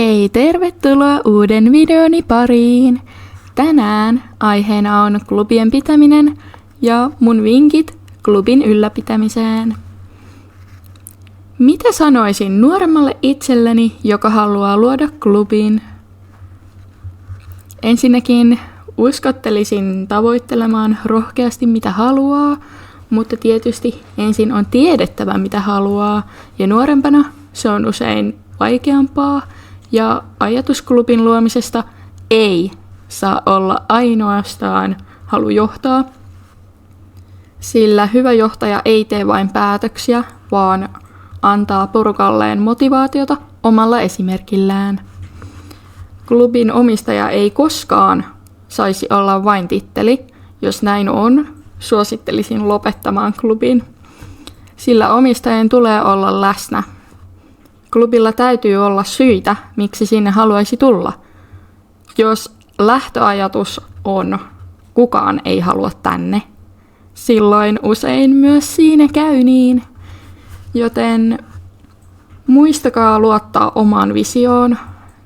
Hei, tervetuloa uuden videoni pariin. Tänään aiheena on klubien pitäminen ja mun vinkit klubin ylläpitämiseen. Mitä sanoisin nuoremmalle itselleni, joka haluaa luoda klubin? Ensinnäkin uskottelisin tavoittelemaan rohkeasti mitä haluaa, mutta tietysti ensin on tiedettävä mitä haluaa ja nuorempana se on usein vaikeampaa ja ajatus klubin luomisesta ei saa olla ainoastaan halu johtaa, sillä hyvä johtaja ei tee vain päätöksiä, vaan antaa porukalleen motivaatiota omalla esimerkillään. Klubin omistaja ei koskaan saisi olla vain titteli. Jos näin on, suosittelisin lopettamaan klubin, sillä omistajien tulee olla läsnä. Klubilla täytyy olla syitä, miksi sinne haluaisi tulla. Jos lähtöajatus on, kukaan ei halua tänne, silloin usein myös siinä käy niin. Joten muistakaa luottaa omaan visioon,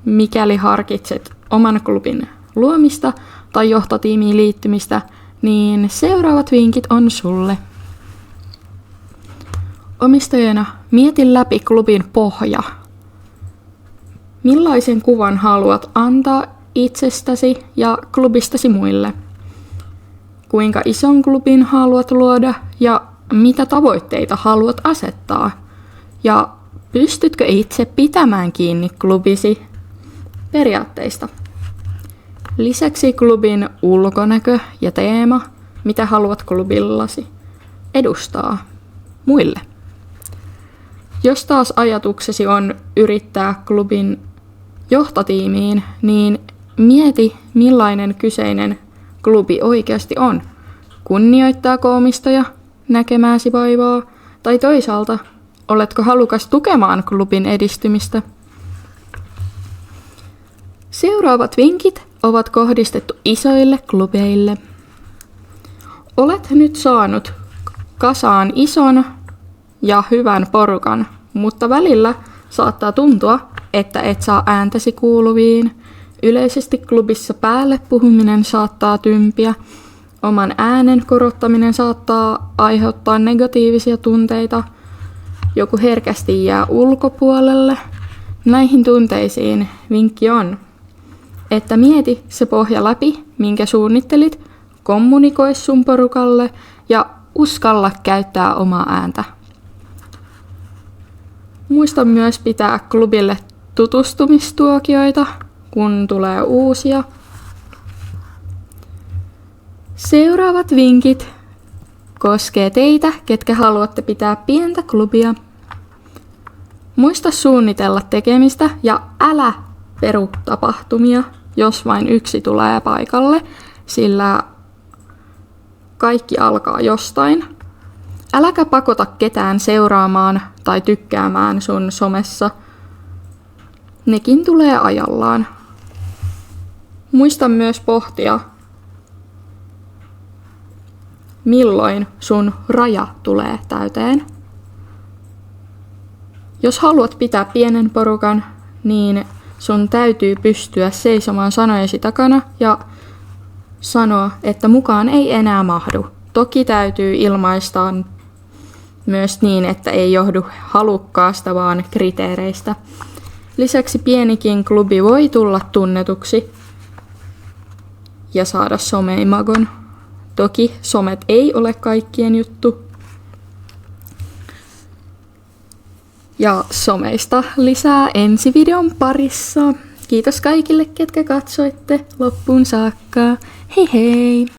mikäli harkitset oman klubin luomista tai johtotiimiin liittymistä, niin seuraavat vinkit on sulle. Omistajana mieti läpi klubin pohja. Millaisen kuvan haluat antaa itsestäsi ja klubistasi muille? Kuinka ison klubin haluat luoda ja mitä tavoitteita haluat asettaa? Ja pystytkö itse pitämään kiinni klubisi periaatteista? Lisäksi klubin ulkonäkö ja teema, mitä haluat klubillasi edustaa muille. Jos taas ajatuksesi on yrittää klubin johtotiimiin, niin mieti millainen kyseinen klubi oikeasti on. Kunnioittaako omistaja näkemääsi vaivaa tai toisaalta oletko halukas tukemaan klubin edistymistä? Seuraavat vinkit ovat kohdistettu isoille klubeille. Olet nyt saanut kasaan ison ja hyvän porukan, mutta välillä saattaa tuntua, että et saa ääntäsi kuuluviin. Yleisesti klubissa päälle puhuminen saattaa tympiä. Oman äänen korottaminen saattaa aiheuttaa negatiivisia tunteita. Joku herkästi jää ulkopuolelle. Näihin tunteisiin vinkki on, että mieti se pohja läpi, minkä suunnittelit, kommunikoi sun porukalle ja uskalla käyttää omaa ääntä. Muista myös pitää klubille tutustumistuokioita, kun tulee uusia. Seuraavat vinkit koskee teitä, ketkä haluatte pitää pientä klubia. Muista suunnitella tekemistä ja älä peru tapahtumia, jos vain yksi tulee paikalle, sillä kaikki alkaa jostain. Äläkä pakota ketään seuraamaan tai tykkäämään sun somessa. Nekin tulee ajallaan. Muista myös pohtia, milloin sun raja tulee täyteen. Jos haluat pitää pienen porukan, niin sun täytyy pystyä seisomaan sanojesi takana ja sanoa, että mukaan ei enää mahdu. Toki täytyy ilmaista myös niin, että ei johdu halukkaasta, vaan kriteereistä. Lisäksi pienikin klubi voi tulla tunnetuksi ja saada someimagon. Toki somet ei ole kaikkien juttu. Ja someista lisää ensi videon parissa. Kiitos kaikille, ketkä katsoitte loppuun saakka. Hei hei!